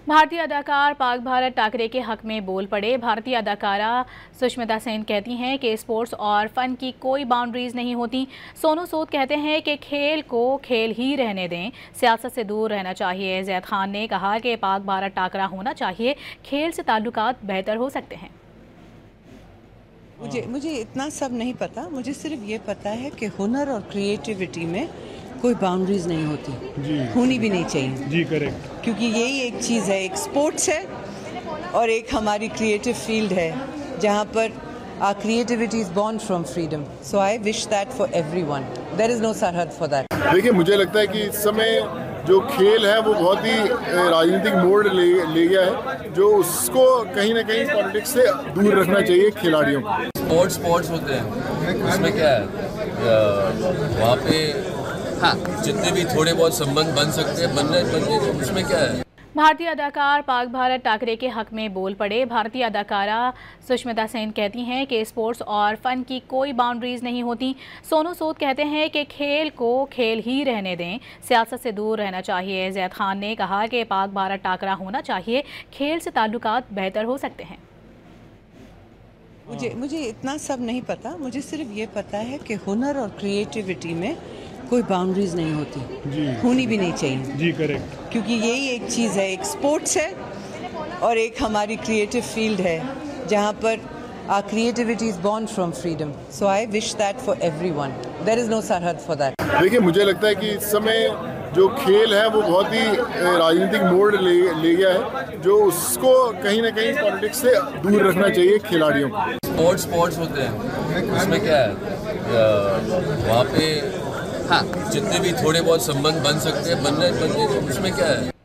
भारतीय अदाकार पाक भारत टाकरे के हक में बोल पड़े। भारतीय अदाकारा सुष्मिता सेन कहती हैं कि स्पोर्ट्स और फन की कोई बाउंड्रीज नहीं होती। सोनू सूद कहते हैं कि खेल को खेल ही रहने दें, सियासत से दूर रहना चाहिए। जैद खान ने कहा कि पाक भारत टाकरा होना चाहिए, खेल से ताल्लुकात बेहतर हो सकते हैं। मुझे इतना सब नहीं पता, मुझे सिर्फ ये पता है कि हुनर और क्रिएटिविटी में कोई बाउंड्रीज नहीं होती, होनी भी नहीं चाहिए जी। करेक्ट, क्योंकि यही एक चीज़ है, एक स्पोर्ट्स है और एक हमारी क्रिएटिव फील्ड है जहाँ पर our creativity is born from freedom. So I wish that for everyone. There is no सरहद for that. देखिए, मुझे लगता है कि इस समय जो खेल है वो बहुत ही राजनीतिक मोड़ ले गया है, जो उसको कहीं ना कहीं पॉलिटिक्स से दूर रखना चाहिए खिलाड़ियों को। स्पोर्ट्स होते हैं, उसमें क्या है, वहाँ पे हाँ जितने भी थोड़े बहुत संबंध बन सकते हैं बनने, उसमें क्या है। भारतीय अदाकार पाक भारत टाकरे के हक में बोल पड़े। भारतीय अदाकारा सुष्मिता सेन कहती हैं कि स्पोर्ट्स और फन की कोई बाउंड्रीज नहीं होती। सोनू सूद कहते हैं कि खेल को खेल ही रहने दें, सियासत से दूर रहना चाहिए। जैद खान ने कहा कि पाक भारत टाकरा होना चाहिए, खेल से ताल्लुकात बेहतर हो सकते हैं। मुझे इतना सब नहीं पता, मुझे सिर्फ ये पता है कि हुनर और क्रिएटिविटी में कोई बाउंड्रीज नहीं होती, होनी भी नहीं चाहिए जी। करेक्ट, क्योंकि यही एक चीज़ है, एक स्पोर्ट्स है और एक हमारी क्रिएटिव फील्ड है जहाँ पर our creativity is born from freedom. So I wish that for everyone. There is no सरहद for that. देखिए, मुझे लगता है कि इस समय जो खेल है वो बहुत ही राजनीतिक मोड़ ले गया है, जो उसको कहीं ना कहीं पॉलिटिक्स से दूर रखना चाहिए खिलाड़ियों को। स्पोर्ट्स होते हैं, उसमें क्या है, वहाँ पे हाँ जितने भी थोड़े बहुत संबंध बन सकते हैं बनने, उसमें क्या है।